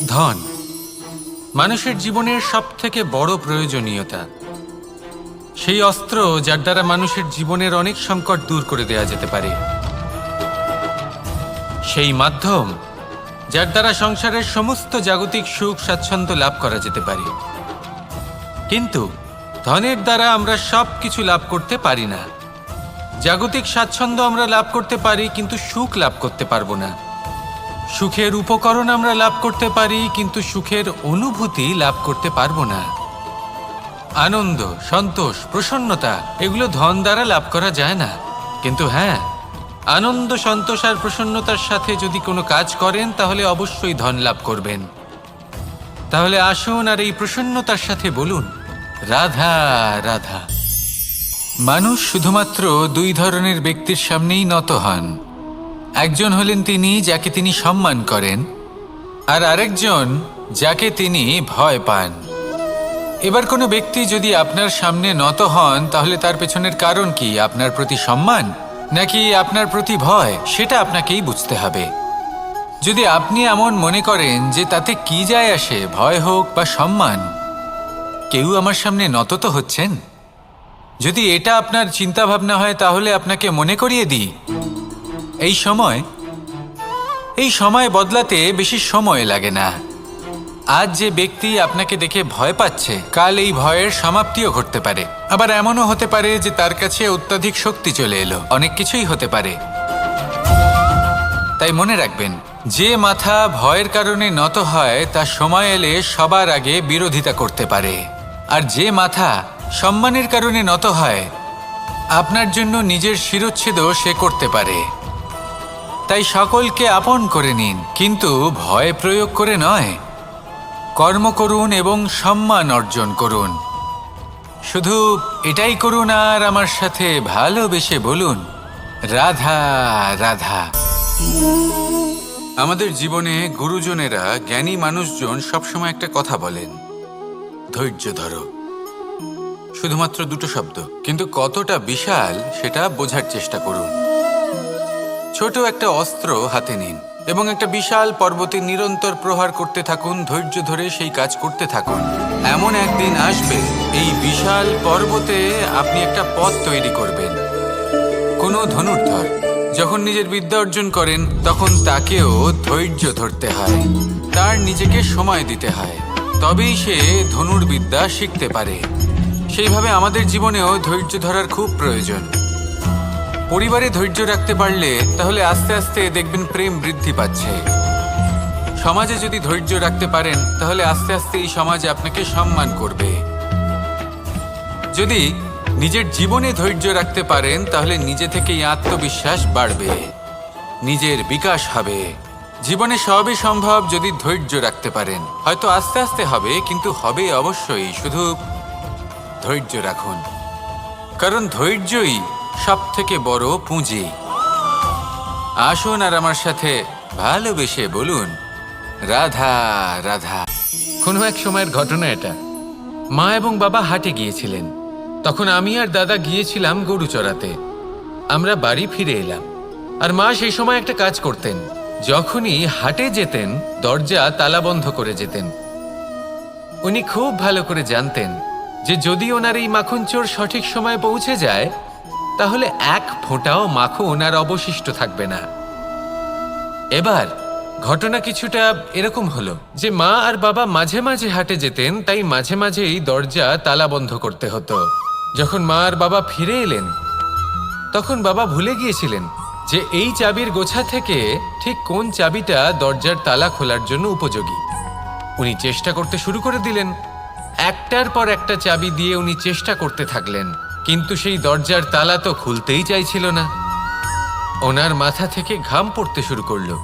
ধন মানুষের জীবনের সবথেকে বড় প্রয়োজনীয়তা, সেই অস্ত্র যার দ্বারা মানুষের জীবনের অনেক সংকট দূর করে দেওয়া যেতে পারে, সেই মাধ্যম যার দ্বারা সংসারের সমস্ত জাগতিক সুখ স্বাচ্ছন্দ্য লাভ করা যেতে পারে। কিন্তু ধনের দ্বারা আমরা সব কিছু লাভ করতে পারি না। জাগতিক স্বাচ্ছন্দ্য আমরা লাভ করতে পারি, কিন্তু সুখ লাভ করতে পারবো না। সুখের উপকরণ আমরা লাভ করতে পারি, কিন্তু সুখের অনুভূতি লাভ করতে পারবো না। আনন্দ, সন্তোষ, প্রসন্নতা এগুলো ধন দ্বারা লাভ করা যায় না। কিন্তু হ্যাঁ, আনন্দ, সন্তোষ আর প্রসন্নতার সাথে যদি কোনো কাজ করেন তাহলে অবশ্যই ধন লাভ করবেন। তাহলে আসুন আর এই প্রসন্নতার সাথে বলুন, রাধা রাধা। মানুষ শুধুমাত্র দুই ধরনের ব্যক্তির সামনেই নত হন। একজন হলেন তিনি যাকে তিনি সম্মান করেন, আর আরেকজন যাকে তিনি ভয় পান। এবার কোনো ব্যক্তি যদি আপনার সামনে নত হন তাহলে তার পেছনের কারণ কি? আপনার প্রতি সম্মান নাকি আপনার প্রতি ভয়? সেটা আপনাকেই বুঝতে হবে। যদি আপনি এমন মনে করেন যে তাতে কি যায় আসে, ভয় হোক বা সম্মান, কেউ আমার সামনে নত তো হচ্ছেন, যদি এটা আপনার চিন্তা ভাবনা হয় তাহলে আপনাকে মনে করিয়ে দিই, এই সময় বদলাতে বেশি সময় লাগে না। আজ যে ব্যক্তি আপনাকে দেখে ভয় পাচ্ছে, কাল এই ভয়ের সমাপ্তিও ঘটতে পারে। আবার এমনও হতে পারে যে তার কাছে অত্যাধিক শক্তি চলে এলো। অনেক কিছুই হতে পারে। তাই মনে রাখবেন, যে মাথা ভয়ের কারণে নত হয় তা সময় এলে সবার আগে বিরোধিতা করতে পারে, আর যে মাথা সম্মানের কারণে নত হয় আপনার জন্য নিজের শিরচ্ছেদও সে করতে পারে। তাই সকলকে আপন করে নিন, কিন্তু ভয় প্রয়োগ করে নয়। কর্ম করুন এবং সম্মান অর্জন করুন। শুধু এটাই করুন আর আমার সাথে ভালোবেসে বলুন, রাধা রাধা। আমাদের জীবনে গুরুজনেরা, জ্ঞানী মানুষজন সবসময় একটা কথা বলেন, ধৈর্য ধরো। শুধুমাত্র দুটো শব্দ, কিন্তু কতটা বিশাল সেটা বোঝার চেষ্টা করুন। ছোট একটা অস্ত্র হাতে নিন এবং একটা বিশাল পর্বতে নিরন্তর প্রহার করতে থাকুন। ধৈর্য ধরে সেই কাজ করতে থাকুন। এমন একদিন আসবে এই বিশাল পর্বতে আপনি একটা পথ তৈরি করবেন। কোনো ধনুর্ধর যখন নিজের বিদ্যা অর্জন করেন তখন তাকেও ধৈর্য ধরতে হয়, তার নিজেকে সময় দিতে হয়, তবেই সে ধনুর্বিদ্যা শিখতে পারে। সেইভাবে আমাদের জীবনেও ধৈর্য ধরার খুব প্রয়োজন। পরিবারে ধৈর্য রাখতে পারলে তাহলে আস্তে আস্তে দেখবেন প্রেম বৃদ্ধি পাচ্ছে। সমাজে যদি ধৈর্য রাখতে পারেন তাহলে আস্তে আস্তে এই সমাজ আপনাকে সম্মান করবে। যদি নিজের জীবনে ধৈর্য রাখতে পারেন তাহলে নিজে থেকেই আত্মবিশ্বাস বাড়বে, নিজের বিকাশ হবে। জীবনে সবই সম্ভব যদি ধৈর্য রাখতে পারেন। হয়তো আস্তে আস্তে হবে, কিন্তু হবে অবশ্যই। শুধু ধৈর্য রাখুন, কারণ ধৈর্যই সবথেকে বড় পুঁজি। আসুন আর আমার সাথে ভালোবেসে বলুন, রাধা রাধা। কোনো এক সময়ের ঘটনা এটা। মা এবং বাবা হাটে গিয়েছিলেন। তখন আমি আর দাদা গিয়েছিলাম গরু চড়াতে। আমরা বাড়ি ফিরে এলাম, আর মা সেই সময় একটা কাজ করতেন। যখনই হাটে যেতেন দরজা তালা বন্ধ করে যেতেন। উনি খুব ভালো করে জানতেন যে যদি ওনার এই মাখন চোর সঠিক সময়ে পৌঁছে যায় তাহলে এক ফোঁটাও মাখন আর অবশিষ্ট থাকবে না। এবার ঘটনা কিছুটা এরকম হলো যে মা আর বাবা মাঝে মাঝে হাটে যেতেন, তাই মাঝে মাঝেই দরজা তালা বন্ধ করতে হতো। যখন মা আর বাবা ফিরে এলেন তখন বাবা ভুলে গিয়েছিলেন যে এই চাবির গোছা থেকে ঠিক কোন চাবিটা দরজার তালা খোলার জন্য উপযোগী। উনি চেষ্টা করতে শুরু করে দিলেন। একটার পর একটা চাবি দিয়ে উনি চেষ্টা করতে থাকলেন, কিন্তু সেই দরজার তালা তো খুলতেই চাইছিল না। ওনার মাথা থেকে ঘাম পড়তে শুরু করলো।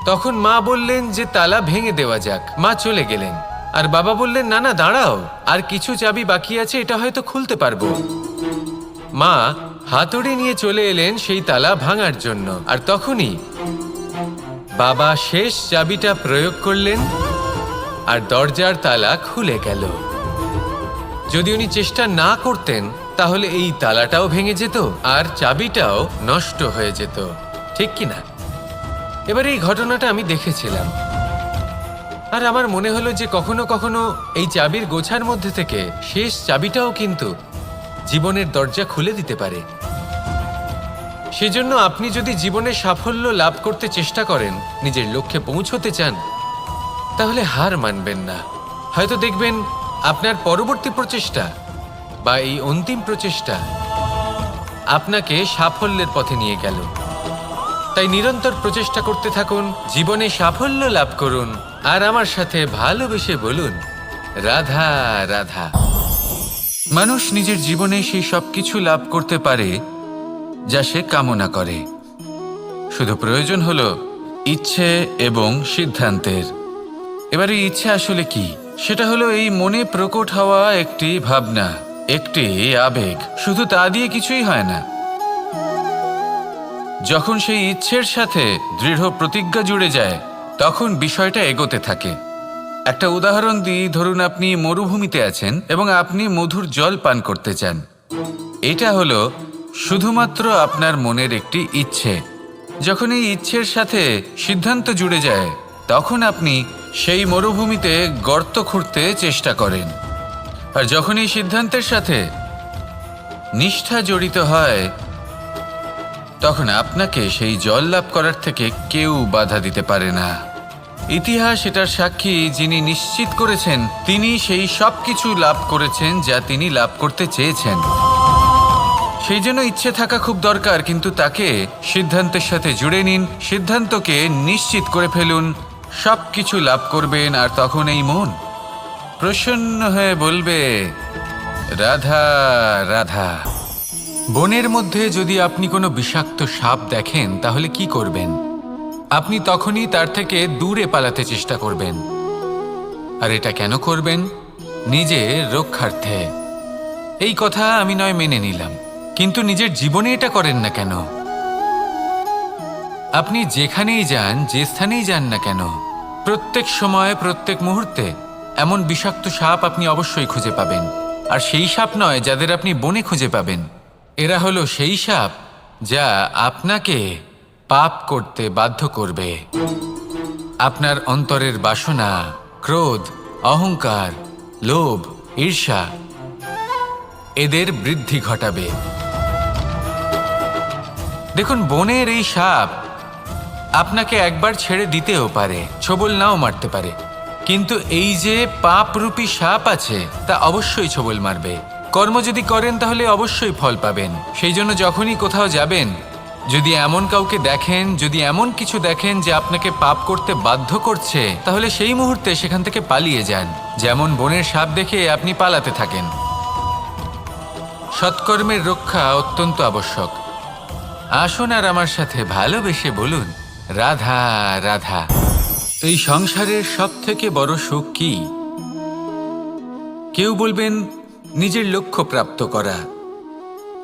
তখন মা বললেন যে তালা ভেঙে দেওয়া যাক। মা চলে গেলেন, আর বাবা বললেন, না না দাঁড়াও, আর কিছু চাবি বাকি আছে, এটা হয়তো খুলতে পারবো। মা হাতুড়ি নিয়ে চলে এলেন সেই তালা ভাঙার জন্য, আর তখনই বাবা শেষ চাবিটা প্রয়োগ করলেন আর দরজার তালা খুলে গেল। যদি উনি চেষ্টা না করতেন তাহলে এই তালাটাও ভেঙে যেত আর চাবিটাও নষ্ট হয়ে যেত, ঠিক কিনা? এবার এই ঘটনাটা আমি দেখেছিলাম। আর আমার মনে হলো যে কখনো কখনো এই চাবির গোছার মধ্যে থেকে শেষ চাবিটাও কিন্তু জীবনের দরজা খুলে দিতে পারে। সেজন্য আপনি যদি জীবনে সাফল্য লাভ করতে চেষ্টা করেন, নিজের লক্ষ্যে পৌঁছতে চান, তাহলে হার মানবেন না। হয়তো দেখবেন আপনার পরবর্তী প্রচেষ্টা বা এই অন্তিম প্রচেষ্টা আপনাকে সাফল্যের পথে নিয়ে গেল। তাই নিরন্তর প্রচেষ্টা করতে থাকুন, জীবনে সাফল্য লাভ করুন, আর আমার সাথে ভালোবেসে বলুন, রাধা রাধা। মানুষ নিজের জীবনে সেই সব কিছু লাভ করতে পারে যা সে কামনা করে। শুধু প্রয়োজন হলো ইচ্ছে এবং সিদ্ধান্তের। এবার এই ইচ্ছে আসলে কি? সেটা হলো এই মনে প্রকট হওয়া একটি ভাবনা, একটি আবেগ। শুধু তা দিয়ে কিছুই হয় না। যখন সেই ইচ্ছের সাথে দৃঢ় প্রতিজ্ঞা জুড়ে যায়, তখন বিষয়টা এগোতে থাকে। একটা উদাহরণ দিই, ধরুন আপনি মরুভূমিতে আছেন এবং আপনি মধুর জল পান করতে চান। এটা হলো শুধুমাত্র আপনার মনের একটি ইচ্ছে। যখন এই ইচ্ছের সাথে সিদ্ধান্ত জুড়ে যায়, তখন আপনি সেই মরুভূমিতে গর্ত খুঁড়তে চেষ্টা করেন। আর যখন এই সিদ্ধান্তের সাথে নিষ্ঠা জড়িত হয়, তখন আপনাকে সেই জল লাভ করার থেকে কেউ বাধা দিতে পারে না। ইতিহাস এটার সাক্ষী, যিনি নিশ্চিত করেছেন তিনি সেই সব কিছু লাভ করেছেন যা তিনি লাভ করতে চেয়েছেন। সেই জন্য ইচ্ছে থাকা খুব দরকার, কিন্তু তাকে সিদ্ধান্তের সাথে জুড়ে নিন, সিদ্ধান্তকে নিশ্চিত করে ফেলুন, সব কিছু লাভ করবেন। আর তখন এই মন প্রসন্ন হয়ে বলবে, রাধা রাধা। বনের মধ্যে যদি আপনি কোনো বিষাক্ত সাপ দেখেন, তাহলে কি করবেন? আপনি তখনই তার থেকে দূরে পালাতে চেষ্টা করবেন। আর এটা কেন করবেন? নিজের রক্ষার্থে। এই কথা আমি নয় মেনে নিলাম, কিন্তু নিজের জীবনে এটা করেন না কেন? আপনি যেখানেই যান, যে স্থানেই যান না কেন, প্রত্যেক সময় প্রত্যেক মুহূর্তে এমন বিষাক্ত সাপ আপনি অবশ্যই খুঁজে পাবেন। আর সেই সাপ নয় যাদের আপনি বনে খুঁজে পাবেন, এরা হলো সেই সাপ যা আপনাকে পাপ করতে বাধ্য করবে। আপনার অন্তরের বাসনা, ক্রোধ, অহংকার, লোভ, ঈর্ষা এদের বৃদ্ধি ঘটাবে। দেখুন, বনের এই সাপ আপনাকে একবার ছেড়ে দিতেও পারে, ছোবল নাও মারতে পারে, কিন্তু এই যে পাপরূপী সাপ আছে তা অবশ্যই ছোবল মারবে। কর্ম যদি করেন তাহলে অবশ্যই ফল পাবেন। সেই জন্য যখনই কোথাও যাবেন, যদি এমন কাউকে দেখেন, যদি এমন কিছু দেখেন যে আপনাকে পাপ করতে বাধ্য করছে, তাহলে সেই মুহূর্তে সেখান থেকে পালিয়ে যান। যেমন বনের সাপ দেখে আপনি পালাতে থাকেন। সৎকর্মের রক্ষা অত্যন্ত আবশ্যক। আসুন আর আমার সাথে ভালোবেসে বলুন, রাধা রাধা। এই সংসারের সব থেকে বড় সুখ কি? কেউ বলবেন নিজের লক্ষ্য প্রাপ্ত করা,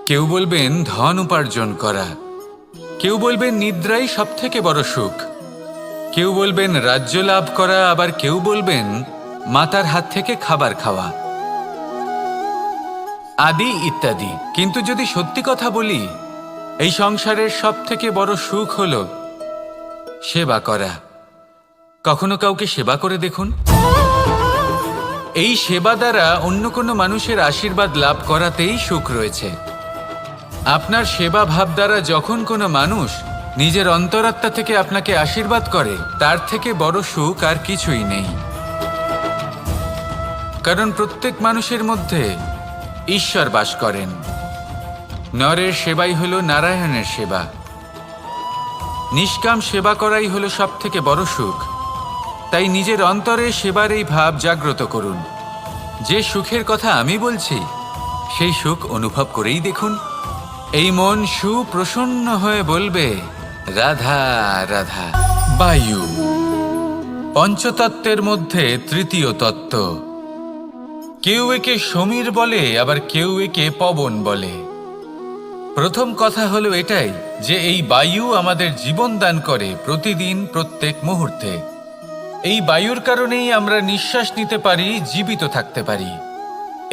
কেউ বলবেন ধন উপার্জন করা, কেউ বলবেন নিদ্রাই সব থেকে বড় সুখ, কেউ বলবেন রাজ্য লাভ করা, আবার কেউ বলবেন মাতার হাত থেকে খাবার খাওয়া, আদি ইত্যাদি। কিন্তু যদি সত্যি কথা বলি, এই সংসারের সব থেকে বড় সুখ হলো সেবা করা। কখনো কাউকে সেবা করে দেখুন। এই সেবা দ্বারা অন্য কোনো মানুষের আশীর্বাদ লাভ করাতেই সুখ রয়েছে। আপনার সেবা ভাব দ্বারা যখন কোনো মানুষ নিজের অন্তরাত্মা থেকে আপনাকে আশীর্বাদ করে, তার থেকে বড় সুখ আর কিছুই নেই। কারণ প্রত্যেক মানুষের মধ্যে ঈশ্বর বাস করেন। নরের সেবাই হলো নারায়ণের সেবা। নিষ্কাম সেবা করাই হলো সব থেকে বড় সুখ। তাই নিজের অন্তরে সেবার এই ভাব জাগ্রত করুন। যে সুখের কথা আমি বলছি, সেই সুখ অনুভব করেই দেখুন। এই মন সুপ্রসন্ন হয়ে বলবে, রাধা রাধা। বায়ু পঞ্চতত্ত্বের মধ্যে তৃতীয় তত্ত্ব। কেউ একে সমীর বলে, আবার কেউ একে পবন বলে। প্রথম কথা হলো এটাই যে এই বায়ু আমাদের জীবন দান করে প্রতিদিন, প্রত্যেক মুহূর্তে। এই বায়ুর কারণেই আমরা নিঃশ্বাস নিতে পারি, জীবিত থাকতে পারি।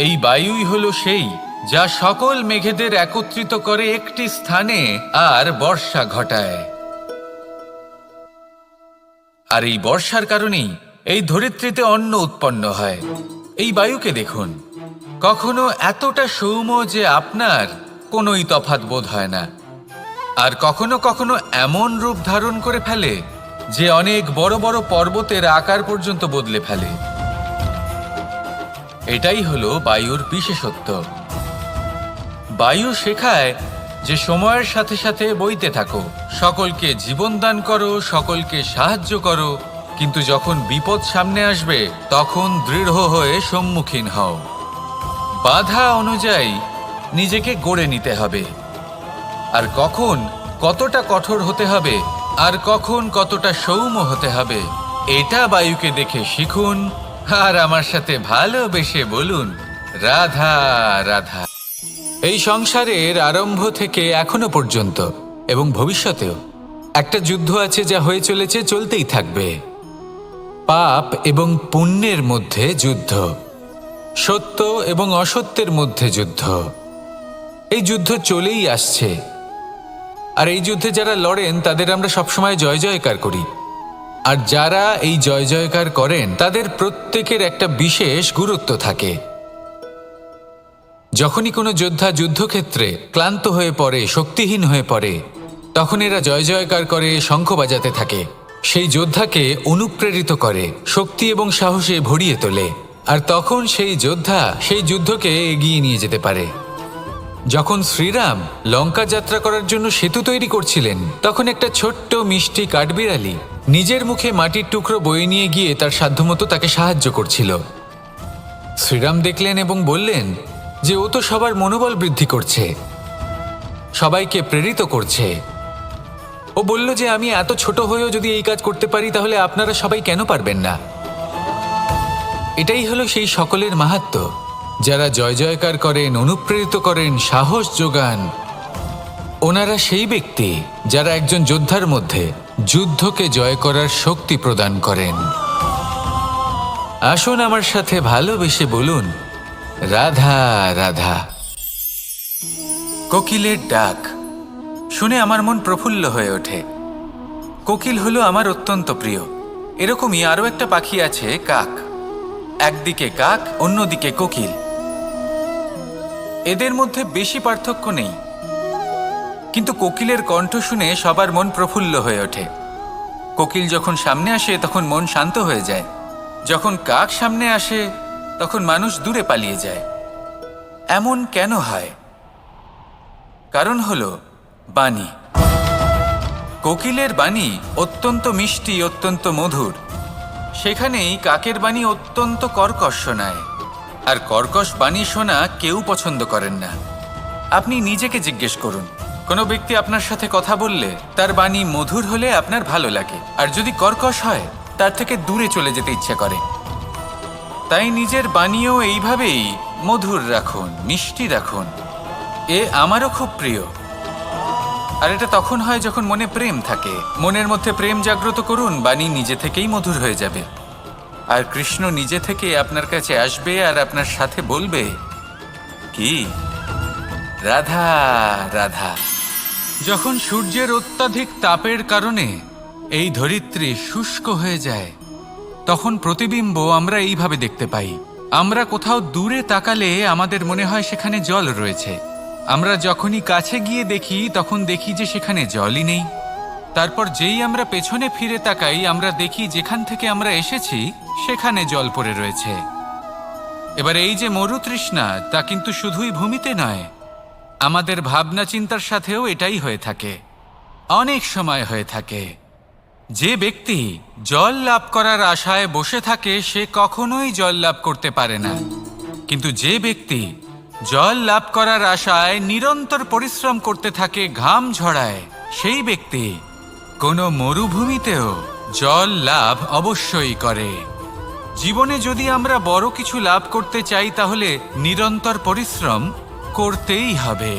এই বায়ুই হলো সেই যা সকল মেঘেদের একত্রিত করে একটি স্থানে আর বর্ষা ঘটায়। আর এই বর্ষার কারণেই এই ধরিত্রীতে অন্ন উৎপন্ন হয়। এই বায়ুকে দেখুন, কখনো এতটা সৌম্য যে আপনার কোনোই তফাৎ বোধ হয় না, আর কখনো কখনো এমন রূপ ধারণ করে ফেলে যে অনেক বড় বড় পর্বতের আকার পর্যন্ত বদলে ফেলে। এটাই হলো বায়ুর বিশেষত্ব। বায়ু শেখায় যে সময়ের সাথে সাথে বইতে থাকো, সকলকে জীবন দান করো, সকলকে সাহায্য করো, কিন্তু যখন বিপদ সামনে আসবে তখন দৃঢ় হয়ে সম্মুখীন হও। বাধা অনুযায়ী নিজেকে গড়ে নিতে হবে, আর কখন কতটা কঠোর হতে হবে আর কখন কতটা সৌম্য হতে হবে এটা বায়ুকে দেখে শিখুন, আর আমার সাথে ভালোবেসে বলুন রাধা রাধা। এই সংসারের আরম্ভ থেকে এখনো পর্যন্ত এবং ভবিষ্যতেও একটা যুদ্ধ আছে, যা হয়ে চলেছে, চলতেই থাকবে। পাপ এবং পুণ্যের মধ্যে যুদ্ধ, সত্য এবং অসত্যের মধ্যে যুদ্ধ। এই যুদ্ধ চলেই আসছে, আর এই যুদ্ধে যারা লড়েন তাদের আমরা সবসময় জয় জয়কার করি। আর যারা এই জয় জয়কার করেন তাদের প্রত্যেকের একটা বিশেষ গুরুত্ব থাকে। যখনই কোনো যোদ্ধা যুদ্ধক্ষেত্রে ক্লান্ত হয়ে পড়ে, শক্তিহীন হয়ে পড়ে, তখন এরা জয় জয়কার করে, শঙ্খ বাজাতে থাকে, সেই যোদ্ধাকে অনুপ্রেরিত করে, শক্তি এবং সাহসে ভরিয়ে তোলে, আর তখন সেই যোদ্ধা সেই যুদ্ধকে এগিয়ে নিয়ে যেতে পারে। যখন শ্রীরাম লঙ্কা যাত্রা করার জন্য সেতু তৈরি করছিলেন, তখন একটা ছোট্ট মিষ্টি কাঠবিড়ালি নিজের মুখে মাটির টুকরো বয়ে নিয়ে গিয়ে তার সাধ্যমতো তাকে সাহায্য করছিল। শ্রীরাম দেখলেন এবং বললেন যে ও তো সবার মনোবল বৃদ্ধি করছে, সবাইকে প্রেরিত করছে। ও বলল যে আমি এত ছোট হয়েও যদি এই কাজ করতে পারি, তাহলে আপনারা সবাই কেন পারবেন না? এটাই হলো সেই সকলের মাহাত্ম্য, যারা জয় জয়কার করেন, অনুপ্রেরিত করেন, সাহস যোগান। ওনারা সেই ব্যক্তি যারা একজন যোদ্ধার মধ্যে যুদ্ধকে জয় করার শক্তি প্রদান করেন। আসুন আমার সাথে ভালোবেসে বলুন রাধা রাধা। কোকিলের ডাক শুনে আমার মন প্রফুল্ল হয়ে ওঠে। কোকিল হলো আমার অত্যন্ত প্রিয়। এরকমই আরও একটা পাখি আছে, কাক। একদিকে কাক, অন্যদিকে কোকিল। এদের মধ্যে বেশি পার্থক্য নেই, কিন্তু কোকিলের কণ্ঠ শুনে সবার মন প্রফুল্ল হয়ে ওঠে। কোকিল যখন সামনে আসে তখন মন শান্ত হয়ে যায়, যখন কাক সামনে আসে তখন মানুষ দূরে পালিয়ে যায়। এমন কেন হয়? কারণ হলো বাণী। কোকিলের বাণী অত্যন্ত মিষ্টি, অত্যন্ত মধুর। সেখানেই কাকের বাণী অত্যন্ত কর্কশ শোনায়, আর কর্কশ বাণী শোনা কেউ পছন্দ করেন না। আপনি নিজেকে জিজ্ঞেস করুন, কোনো ব্যক্তি আপনার সাথে কথা বললে তার বাণী মধুর হলে আপনার ভালো লাগে, আর যদি কর্কশ হয় তার থেকে দূরে চলে যেতে ইচ্ছে করে। তাই নিজের বাণীও এইভাবেই মধুর রাখুন, মিষ্টি রাখুন। এ আমারও খুব প্রিয়। আর এটা তখন হয় যখন মনে প্রেম থাকে। মনের মধ্যে প্রেম জাগ্রত করুন, বাণী নিজে থেকেই মধুর হয়ে যাবে। আর কৃষ্ণ নিজে থেকে আপনার কাছে আসবে আর আপনার সাথে বলবে কি রাধা রাধা। যখন সূর্যের অত্যাধিক তাপের কারণে এই ধরিত্রী শুষ্ক হয়ে যায়, তখন প্রতিবিম্ব আমরা এইভাবে দেখতে পাই। আমরা কোথাও দূরে তাকালে আমাদের মনে হয় সেখানে জল রয়েছে। আমরা যখনই কাছে গিয়ে দেখি তখন দেখি যে সেখানে জলই নেই। তারপর যেই আমরা পেছনে ফিরে তাকাই, আমরা দেখি যেখান থেকে আমরা এসেছি সেখানে জল পড়ে রয়েছে। এবার এই যে মরুতৃষ্ণা, তা কিন্তু শুধুই ভূমিতে নয়, আমাদের ভাবনা চিন্তার সাথেও এটাই হয়ে থাকে, অনেক সময় হয়ে থাকে। যে ব্যক্তি জল লাভ করার আশায় বসে থাকে সে কখনোই জল লাভ করতে পারে না, কিন্তু যে ব্যক্তি জল লাভ করার আশায় নিরন্তর পরিশ্রম করতে থাকে, ঘাম ঝরায়, সেই ব্যক্তি কোনো মরুভূমিতেও জল লাভ অবশ্যই করে। জীবনে যদি আমরা বড় কিছু লাভ করতে চাই তাহলে নিরন্তর পরিশ্রম করতেই হবে।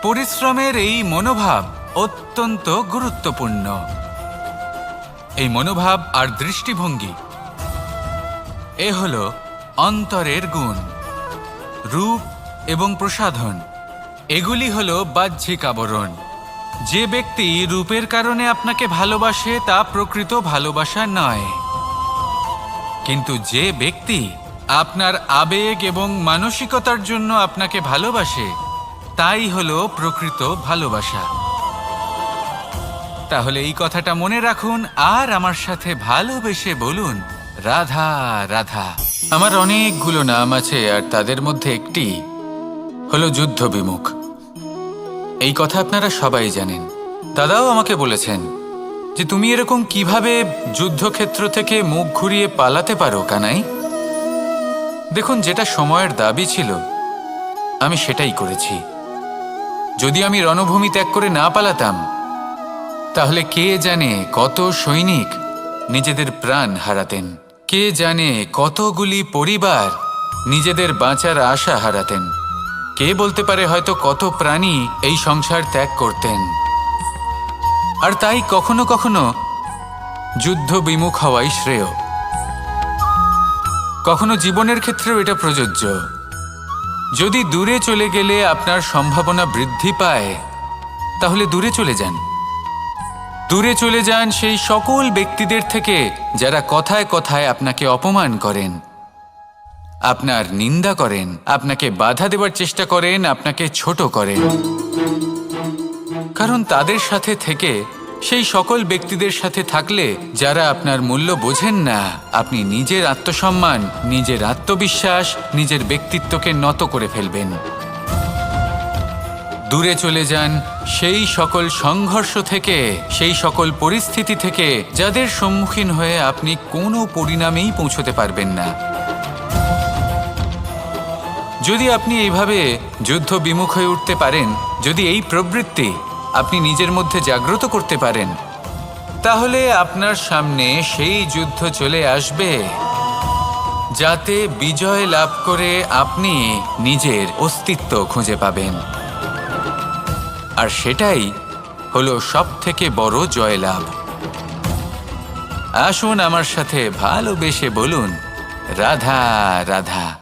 পরিশ্রমের এই মনোভাব অত্যন্ত গুরুত্বপূর্ণ। এই মনোভাব আর দৃষ্টিভঙ্গি এ হলো অন্তরের গুণ। রূপ এবং প্রসাধন এগুলি হলো বাহ্যিক আবরণ। যে ব্যক্তি রূপের কারণে আপনাকে ভালোবাসে তা প্রকৃত ভালোবাসা নয়। কিন্তু যে ব্যক্তি আপনার আবেগ এবং মানসিকতার জন্য আপনাকে ভালোবাসে, তাই হলো প্রকৃত ভালোবাসা। তাহলে এই কথাটা মনে রাখুন আর আমার সাথে ভালোবেসে বলুন, রাধা রাধা। আমার অনেকগুলো নাম আছে, আর তাদের মধ্যে একটি হলো যুদ্ধ বিমুখ। এই কথা আপনারা সবাই জানেন। দাদাও আমাকে বলেছেন যে তুমি এরকম কিভাবে যুদ্ধক্ষেত্র থেকে মুখ ঘুরিয়ে পালাতে পারো কানাই। দেখুন, যেটা সময়ের দাবি ছিল আমি সেটাই করেছি। যদি আমি রণভূমি ত্যাগ করে না পালাতাম, তাহলে কে জানে কত সৈনিক নিজেদের প্রাণ হারাতেন, কে জানে কতগুলি পরিবার নিজেদের বাঁচার আশা হারাতেন, কে বলতে পারে হয়তো কত প্রাণী এই সংসার ত্যাগ করতেন। আর তাই কখনো কখনো যুদ্ধ বিমুখ হওয়াই শ্রেয়। কখনো জীবনের ক্ষেত্রেও এটা প্রযোজ্য। যদি দূরে চলে গেলে আপনার সম্ভাবনা বৃদ্ধি পায়, তাহলে দূরে চলে যান। দূরে চলে যান সেই সকল ব্যক্তিদের থেকে যারা কথায় কথায় আপনাকে অপমান করেন, আপনার নিন্দা করেন, আপনাকে বাধা দেওয়ার চেষ্টা করেন, আপনাকে ছোট করেন। কারণ তাদের সাথে থেকে, সেই সকল ব্যক্তিদের সাথে থাকলে যারা আপনার মূল্য বোঝেন না, আপনি নিজের আত্মসম্মান, নিজের আত্মবিশ্বাস, নিজের ব্যক্তিত্বকে নত করে ফেলবেন। দূরে চলে যান সেই সকল সংঘর্ষ থেকে, সেই সকল পরিস্থিতি থেকে যাদের সম্মুখীন হয়ে আপনি কোনো পরিণামেই পৌঁছতে পারবেন না। যদি আপনি এইভাবে যুদ্ধ বিমুখ হয়ে উঠতে পারেন, যদি এই প্রবৃত্তি আপনি নিজের মধ্যে জাগ্রত করতে পারেন, তাহলে আপনার সামনে সেই যুদ্ধ চলে আসবে যাতে বিজয় লাভ করে আপনি নিজের অস্তিত্ব খুঁজে পাবেন। আর সেটাই হলো সবথেকে বড় জয়লাভ। আসুন আমার সাথে ভালোবেসে বলুন, রাধা রাধা।